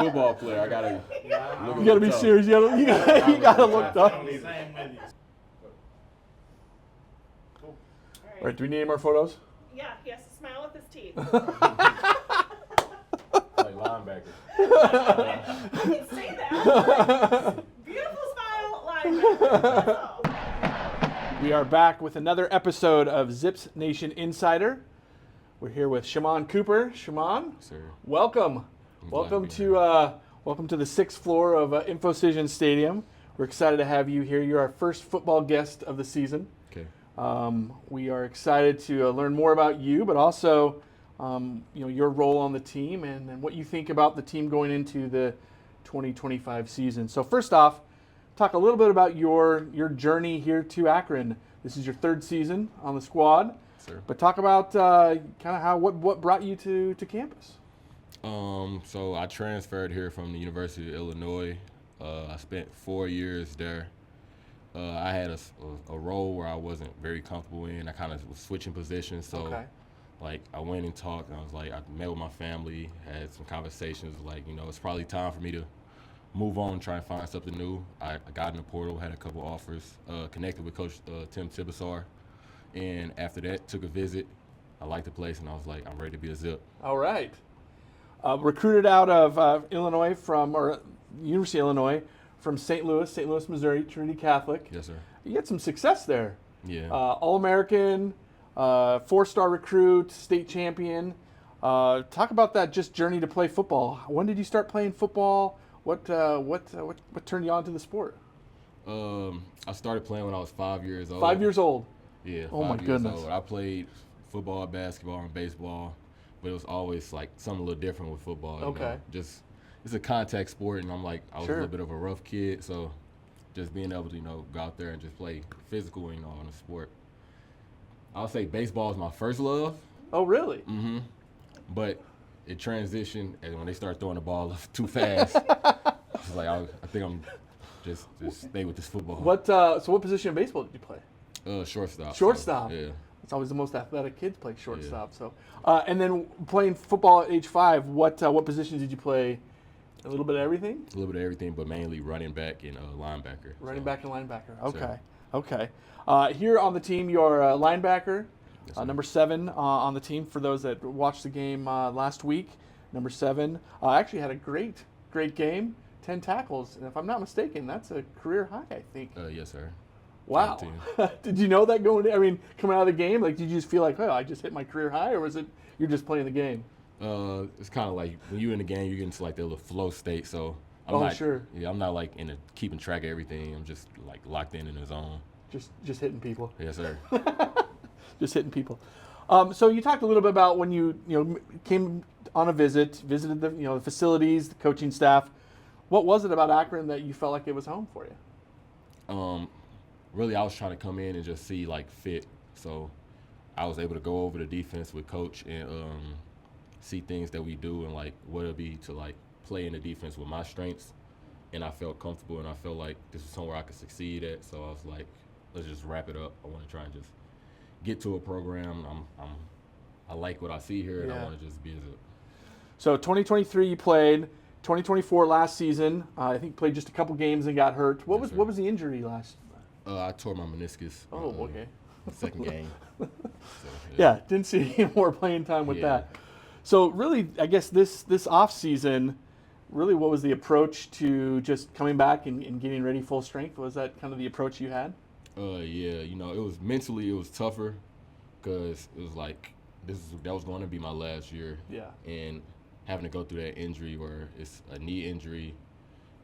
football player. I gotta. You gotta be serious. You gotta look tough. All right, do we need any more photos? Yeah, he has to smile with his teeth. Like linebacker. I can say that. Beautiful smile, linebacker. That's all. We are back with another episode of Zips Nation Insider. We're here with Shammond Cooper. Shammond, Sir. welcome. Welcome to the sixth floor of InfoCision Stadium. We're excited to have you here. You're our first football guest of the season. Okay. We are excited to learn more about you, but also your role on the team and what you think about the team going into the 2025 season. So first off, talk a little bit about your journey here to Akron. This is your third season on the squad. Sir. But talk about kind of what brought you to campus. So I transferred here from the University of Illinois. I spent 4 years there. I had a role where I wasn't very comfortable in. I kind of was switching positions. So, Okay. like, I went and talked, and I was like, I met with my family, had some conversations. Like, it's probably time for me to move on, try and find something new. I got in the portal, had a couple offers, connected with Coach Tim Tibesar. And after that, took a visit. I liked the place, and I was like, I'm ready to be a Zip. All right. Recruited out of Illinois University of Illinois from St. Louis, Missouri, Trinity Catholic. Yes, sir. You had some success there. Yeah. All-American, 4-star recruit, state champion. Talk about that just journey to play football. When did you start playing football? What turned you on to the sport? I started playing when I was 5 years old. 5 years old. Yeah. Oh, my 5 years goodness. old. I played football, basketball, and baseball, but it was always like something a little different with football. Okay. Just it's a contact sport, and I was Sure. a little bit of a rough kid, so just being able to go out there and just play physical, in a sport. I'll say baseball is my first love. Oh, really? Mm-hmm. But it transitioned, and when they started throwing the ball too fast, I was like, I think I'm just stay with this football. So what position in baseball did you play? Shortstop. Shortstop. So, yeah. It's always the most athletic kids play shortstop. Yeah. So, and then playing football at age 5, what positions did you play? A little bit of everything? A little bit of everything, but mainly running back and linebacker. Running back and linebacker. Okay. Sure. Okay. Here on the team, you're a linebacker, Yes, sir. number 7 on the team. For those that watched the game last week, number 7 actually had a great game, 10 tackles, and if I'm not mistaken, that's a career high, I think. Yes, sir. Wow. Did you know that coming out of the game? Like, did you just feel like, oh, I just hit my career high, or was it you're just playing the game? It's kind of like when you're in the game, you get into like the little flow state. So I'm not, sure. Yeah, I'm not like keeping track of everything. I'm just like locked in the zone. Just hitting people. Yes, sir. Just hitting people. So you talked a little bit about when you came on a visited the facilities, the coaching staff. What was it about Akron that you felt like it was home for you? Really, I was trying to come in and just see like fit. So I was able to go over the defense with Coach and see things that we do and like what it'd be to like play in the defense with my strengths. And I felt comfortable and I felt like this is somewhere I could succeed at. So I was like, let's just wrap it up. I want to try and just get to a program. I like what I see here and I want to just be a Zip. So 2023 you played. 2024 last season, I think played just a couple games and got hurt. What was the injury last? I tore my meniscus. Oh, okay. Second game. So, yeah, didn't see any more playing time with that. So really, I guess this off season, really, what was the approach to just coming back and getting ready full strength? Was that kind of the approach you had? Yeah, it was mentally it was tougher because it was like that was going to be my last year. Yeah. And having to go through that injury where it's a knee injury,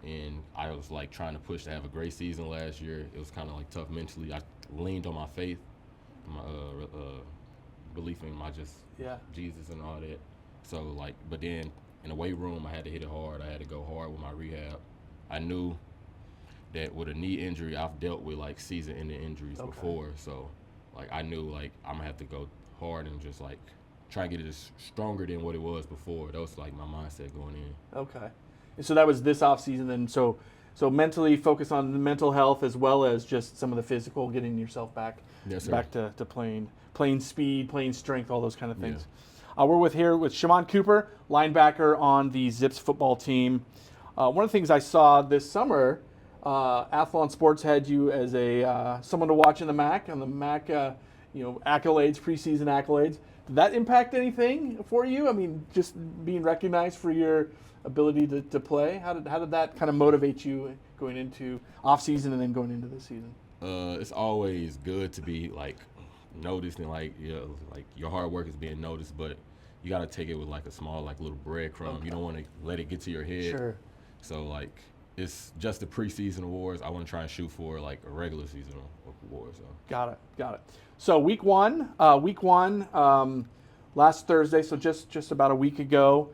and I was like trying to push to have a great season last year. It was kind of like tough mentally. I leaned on my faith, my belief in my Jesus and all that. So like, but then in the weight room, I had to hit it hard. I had to go hard with my rehab. I knew that with a knee injury, I've dealt with like season-ending injuries before. So like I knew like I'm gonna have to go hard and just like try and get it as stronger than what it was before. That was like my mindset going in. Okay. And so that was this off season then. So mentally focus on the mental health as well as just some of the physical, getting yourself back Yes, sir. back to playing speed, playing strength, all those kind of things. We're with Shammond Cooper, linebacker on the Zips football team. One of the things I saw this summer, Athlon Sports had you as a someone to watch in the MAC, on the MAC, accolades, preseason accolades. Did that impact anything for you? I mean, just being recognized for your ability to play. How did that kind of motivate you going into off season and then going into this season? It's always good to be noticed and your hard work is being noticed, but you got to take it with a small little breadcrumb. Okay. You don't want to let it get to your head. Sure. So it's just the preseason awards. I want to try and shoot for a regular season award. So. Got it. So week one, last Thursday, so just about a week ago,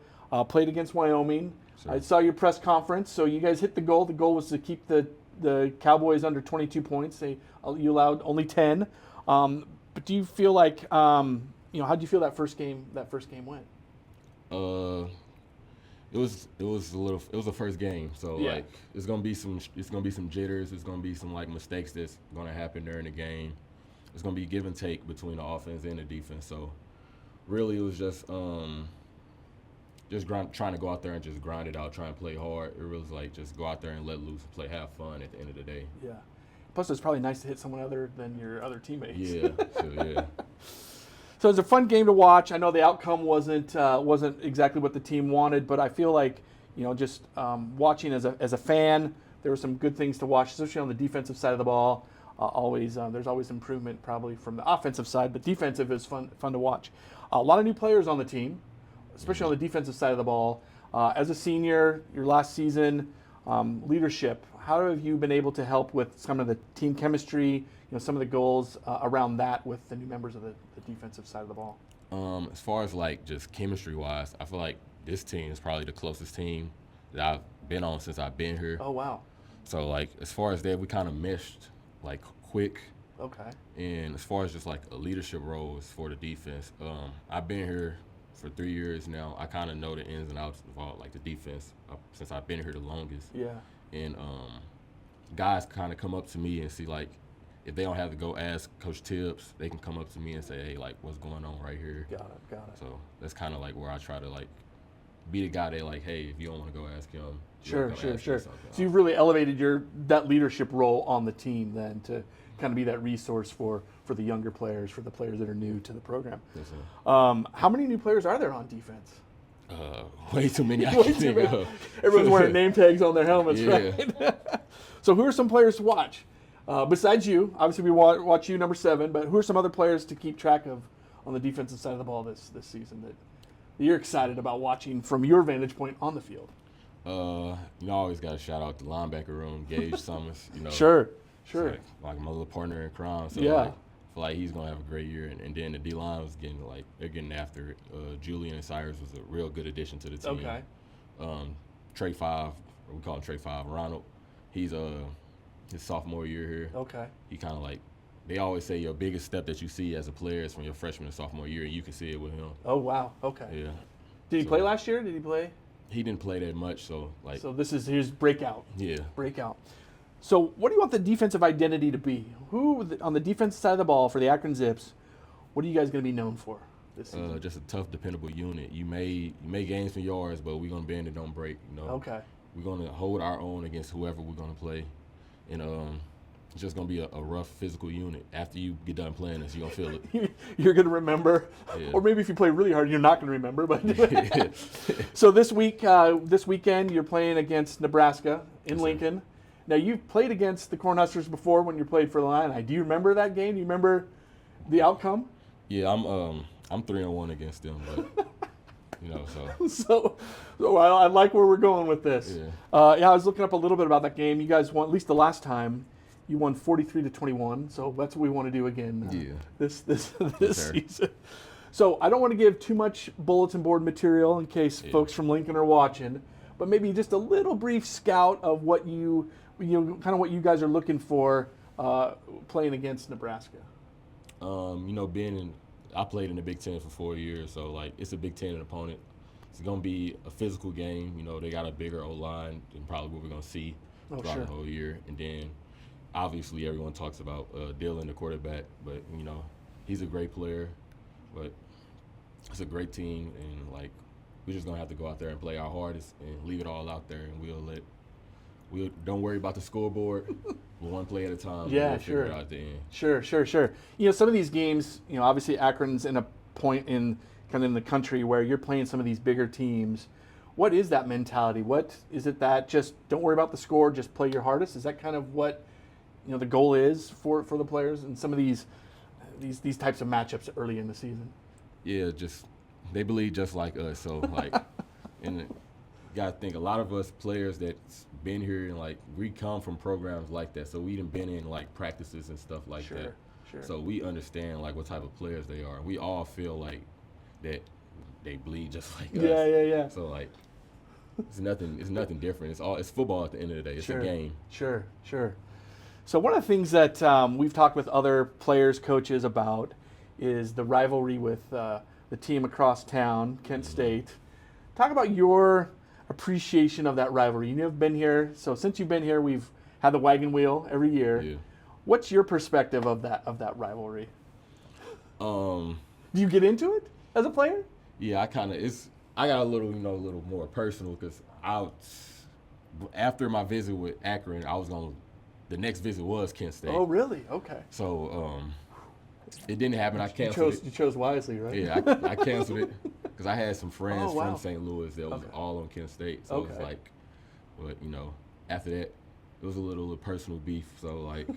played against Wyoming. Sure. I saw your press conference. So you guys hit the goal. The goal was to keep the Cowboys under 22 points. You allowed only 10. But do you feel how do you feel that first game went? It was the first game, so Yeah. it's gonna be some jitters. It's gonna be some mistakes that's gonna happen during the game. It's gonna be give and take between the offense and the defense. So really, it was just trying to go out there and just grind it out, try and play hard. It was just go out there and let loose, have fun at the end of the day. Yeah. Plus, it's probably nice to hit someone other than your other teammates. Yeah, yeah. So it was a fun game to watch. I know the outcome wasn't exactly what the team wanted, but I feel just watching as a fan, there were some good things to watch, especially on the defensive side of the ball. There's always improvement probably from the offensive side, but defensive is fun to watch. A lot of new players on the team, especially on the defensive side of the ball. As a senior, your last season, leadership. How have you been able to help with some of the team chemistry? Some of the goals around that with the new members of the defensive side of the ball. As far as just chemistry wise, I feel like this team is probably the closest team that I've been on since I've been here. Oh wow. So as far as that, we kind of meshed quick. Okay. And as far as just a leadership roles for the defense, I've been here for 3 years now. I kind of know the ins and outs of all the defense since I've been here the longest. Yeah. And guys kind of come up to me and see if they don't have to go ask Coach Tibbs, they can come up to me and say, hey, what's going on right here? Got it. So that's kind of where I try to be the guy that hey, if you don't want to go ask him, Sure. So you've really elevated that leadership role on the team then to kind of be that resource for the younger players, for the players that are new to the program. Yes, sir. How many new players are there on defense? Way too many. I Way can too think many. of. Everyone's wearing name tags on their helmets, Yeah. right? So who are some players to watch? Besides you, obviously we watch you, number 7, but who are some other players to keep track of on the defensive side of the ball this season that you're excited about watching from your vantage point on the field? I always got to shout out the linebacker room, Gage Summers. Sure. It's my little partner in crime. So Yeah. I feel like he's gonna have a great year, and then the D line was getting they're getting after it. Julian and Cyrus was a real good addition to the team. Okay. Trey 5, or we call him Trey 5. Ronald, he's his sophomore year here. Okay. He kind of they always say your biggest step that you see as a player is from your freshman and sophomore year, and you can see it with him. Oh wow. Okay. Yeah. Did he play last year? Did he play? He didn't play that much, so So this is his breakout. yeah. Breakout. So what do you want the defensive identity to be? Who on the defensive side of the ball for the Akron Zips? What are you guys going to be known for this season? Just a tough, dependable unit. You may gain some yards, but we're gonna bend and don't break. Okay. We're gonna hold our own against whoever we're gonna play, and it's just gonna be a rough physical unit. After you get done playing this, you're gonna feel it. You're going to remember, Yeah. or maybe if you play really hard, you're not going to remember. But so this weekend, you're playing against Nebraska in Yes, sir. Lincoln. Now you've played against the Cornhuskers before when you played for the Illini. Do you remember that game? Do you remember the outcome? Yeah, I'm 3-1 against them, but so So I like where we're going with this. Yeah. I was looking up a little bit about that game. You guys won, at least the last time, you won 43-21. So that's what we want to do again this sir. season. So I don't want to give too much bulletin board material in case folks from Lincoln are watching, but maybe just a little brief scout of what kind of what you guys are looking for playing against Nebraska. I played in the Big Ten for 4 years, so it's a Big Ten opponent. It's gonna be a physical game. They got a bigger O-line than probably what we're gonna see throughout the whole year. And then obviously everyone talks about Dylan, the quarterback, but he's a great player. But it's a great team, and like we're just gonna have to go out there and play our hardest and leave it all out there, and we'll don't worry about the scoreboard. One play at a time. Yeah, we'll sure. Figure it out at the end. Sure. You know, some of these games, you know, obviously Akron's in a point in kind of in the country where you're playing some of these bigger teams. What is that mentality? What is it that just don't worry about the score, just play your hardest? Is that kind of what, you know, the goal is for the players in some of these types of matchups early in the season? Yeah, just they believe just like us. So like, and you gotta think a lot of us players that's been here and like we come from programs like that, so we done been in like practices and stuff like that. Sure. So we understand like what type of players they are. We all feel like that they bleed just like us. Yeah. So like, it's nothing different. It's football at the end of the day. It's a game. Sure. So one of the things that we've talked with other players, coaches about is the rivalry with the team across town, Kent State. Talk about your appreciation of that rivalry. You've been here, so since you've been here, we've had the wagon wheel every year. Yeah. What's your perspective of that rivalry? Do you get into it as a player? Yeah, I got a little more personal because after my visit with Akron, the next visit was Kent State. Oh, really? Okay. So it didn't happen. I canceled it. You chose wisely, right? Yeah, I canceled it because I had some friends Oh, wow. from St. Louis that was Okay. all on Kent State. So it was Okay. like, but after that, it was a little personal beef. So like,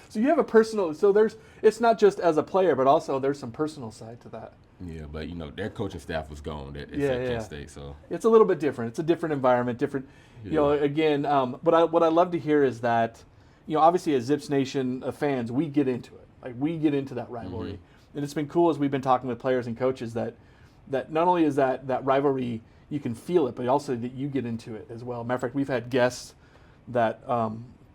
So you have a personal. So it's not just as a player, but also there's some personal side to that. yeah, but their coaching staff was gone at Yeah. Kent State. So It's a little bit different. It's a different environment, different. You know, again, what I love to hear is that, obviously as Zips Nation fans, we get into it. Like we get into that rivalry, and it's been cool as we've been talking with players and coaches that not only is that rivalry, you can feel it, but also that you get into it as well. Matter of fact, we've had guests that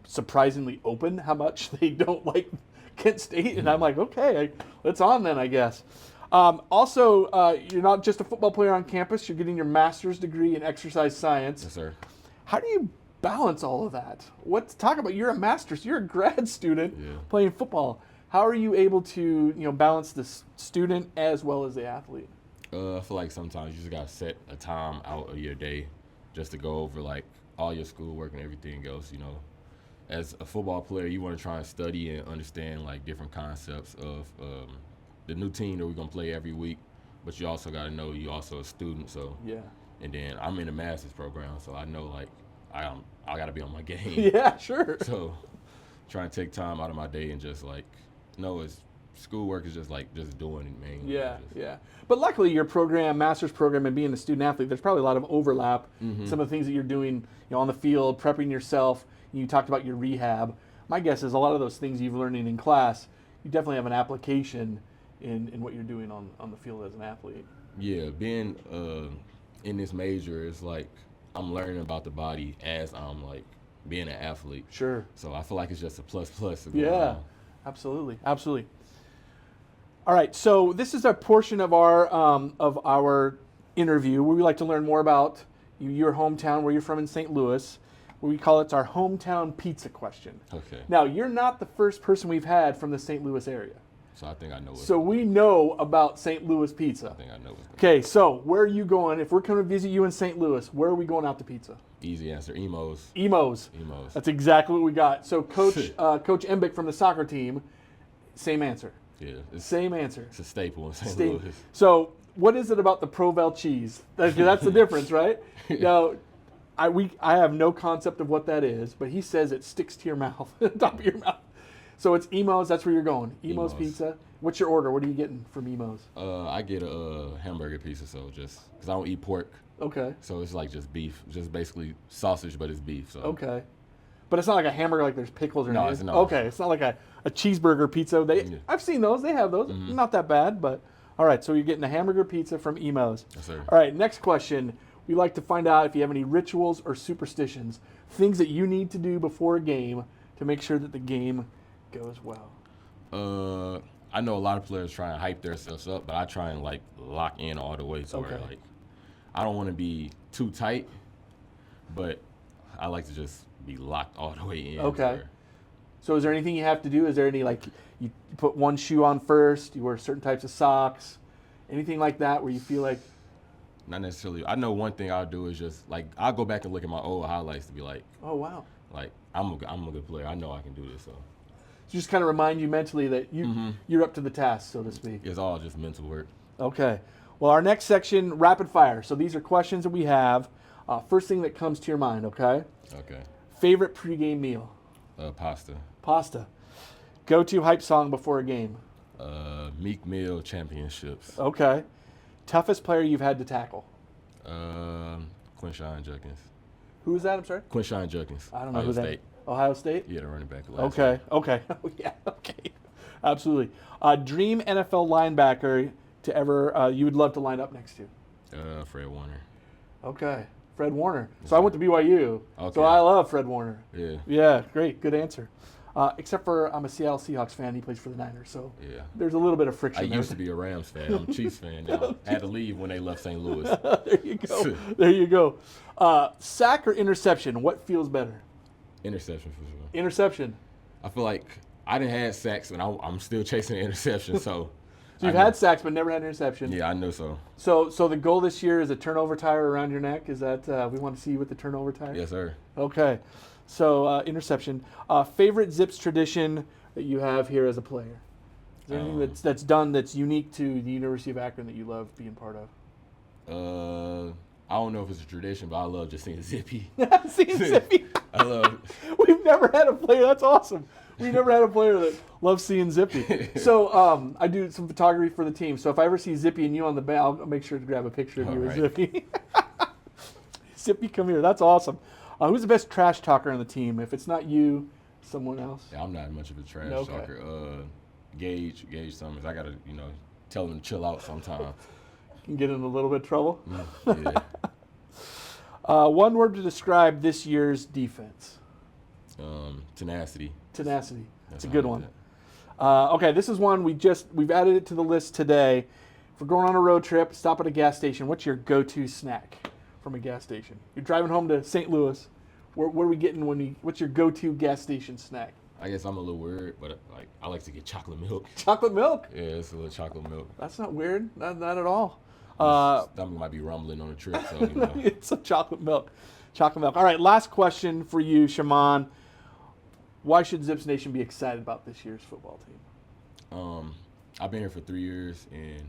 surprisingly open how much they don't like Kent State, and I'm like, okay, it's on then, I guess. Also, you're not just a football player on campus. You're getting your master's degree in exercise science. yes, sir. How do you balance all of that? Talk about, you're a master's, you're a grad student playing football. How are you able to, balance the student as well as the athlete? I feel like sometimes you just gotta set a time out of your day just to go over like all your schoolwork and everything else. As a football player, you want to try and study and understand like different concepts of the new team that we're gonna play every week. But you also gotta know you also a student. So Yeah. and then I'm in a master's program, so I know like I gotta be on my game. Yeah, sure. So trying to take time out of my day and just like it's schoolwork is just doing it, man. Yeah. But luckily, your program, master's program, and being a student athlete, there's probably a lot of overlap. Some of the things that you're doing, on the field, prepping yourself. You talked about your rehab. My guess is a lot of those things you've learned in class, you definitely have an application in what you're doing on the field as an athlete. Yeah, being in this major is like I'm learning about the body as I'm like being an athlete. Sure. So I feel like it's just a plus. Yeah, absolutely. All right, so this is a portion of our interview where we like to learn more about your hometown, where you're from in St. Louis. Where we call it our hometown pizza question. Okay. Now, you're not the first person we've had from the St. Louis area. So I think I know it. So we know about St. Louis pizza. I think I know it. Okay, so where are you going? If we're coming to visit you in St. Louis, where are we going out to pizza? Easy answer. Emos. Emos. That's exactly what we got. So Coach Embick from the soccer team, same answer. Yeah. Same answer. It's a staple in St. Staple. Louis. So what is it about the Provel cheese? That's the difference, right? Now, I have no concept of what that is, but he says it sticks to your mouth, top of your mouth. So it's Emos. That's where you're going. Emos Pizza. What's your order? What are you getting from Emos? I get a hamburger pizza, so just because I don't eat pork. Okay. So it's like just beef, just basically sausage, but it's beef. So. Okay. But it's not like a hamburger like there's pickles or No, anything. it's not. Okay, it's not like a cheeseburger pizza. I've seen those. They have those. Not that bad, but all right. So you're getting a hamburger pizza from Emos. Yes, sir. All right. Next question. We like to find out if you have any rituals or superstitions, things that you need to do before a game to make sure that the game goes well. I know a lot of players try and hype themselves up, but I try and like lock in all the way to where like I don't want to be too tight, but I like to just be locked all the way in. Okay. So is there anything you have to do? Is there any, like, you put one shoe on first, you wear certain types of socks, Anything like that where you feel like, Not necessarily. I know one thing I'll do is just like I'll go back and look at my old highlights to be like, oh wow, I'm a good player. I know I can do this. So just kind of remind you mentally that you're up to the task, so to speak. it's all just mental work. Okay. Well, our next section, rapid fire. So these are questions that we have. First thing that comes to your mind, okay? Okay. Favorite pregame meal? Pasta. Pasta. Go-to hype song before a game? Meek Mill Championships. Okay. Toughest player you've had to tackle? Quinshon Judkins. Who is that? I'm sorry? Quinshon Judkins. I don't know Ohio who State. that. Ohio State? Yeah, the running back. Last Okay. year. Okay. Oh, yeah. Okay. Absolutely. Dream NFL linebacker to ever you would love to line up next to? Fred Warner. Okay. Fred Warner. So I went to BYU. Okay. So I love Fred Warner. Yeah. Yeah. Great. Good answer. Except for I'm a Seattle Seahawks fan. He plays for the Niners. So Yeah. there's a little bit of friction I there. used to be a Rams fan. I'm a Chiefs fan now. I had to leave when they left St. Louis. There you go. There you go. Sack or interception? What feels better? Interception for sure. Interception. I feel like I didn't have sacks, and I'm still chasing the interception. So So you've I know- had sacks but never had interception. Yeah, I know so. So the goal this year is a turnover tire around your neck. Is that we want to see you with the turnover tire? Yes, sir. Okay. So interception. Favorite Zips tradition that you have here as a player? Is there anything that's done that's unique to the University of Akron that you love being part of? I don't know if it's a tradition, but I love just seeing Zippy. Seeing Zippy. I love. We've never had a player. That's awesome. We've never had a player that loves seeing Zippy. So I do some photography for the team. So if I ever see Zippy and you on the back, I'll make sure to grab a picture of you with All Zippy. Zippy, come here. That's awesome. Who's the best trash talker on the team? If it's not you, someone else. Yeah, I'm not much of a trash Okay. talker. Gage Summers. I gotta tell him to chill out sometime. Can get in a little bit of trouble. Yeah. One word to describe this year's defense. Tenacity. Tenacity. That's a how good I one. do that. Okay, this is one we've added it to the list today. If we're going on a road trip, stop at a gas station. What's your go-to snack from a gas station? You're driving home to St. Louis. What are we getting what's your go-to gas station snack? I guess I'm a little weird, but I like to get chocolate milk. Chocolate milk? Yeah, it's a little chocolate milk. That's not weird. Not at all. Stomach might be rumbling on the trip, so It's a chocolate milk. Chocolate milk. All right, last question for you, Shammond. Why should Zips Nation be excited about this year's football team? I've been here for 3 years, and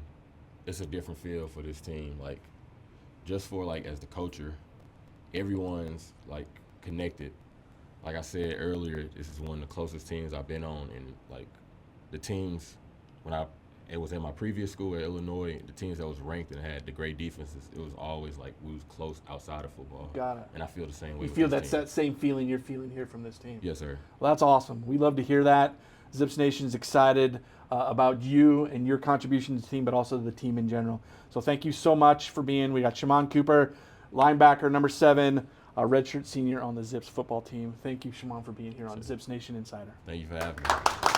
it's a different feel for this team. Like, just for as the culture, everyone's connected. Like I said earlier, this is one of the closest teams I've been on, and the teams it was in my previous school at Illinois, the teams that was ranked and had the great defenses, it was always we was close outside of football. Got it. And I feel the same way. You with feel this that team. same feeling you're feeling here from this team? Yes, sir. Well, that's awesome. We love to hear that. Zips Nation's excited about you and your contribution to the team, but also the team in general. So thank you so much for being. We got Shammond Cooper, linebacker, number 7, redshirt senior on the Zips football team. Thank you, Shammond, for being here on Zips Nation Insider. Thank you for having me.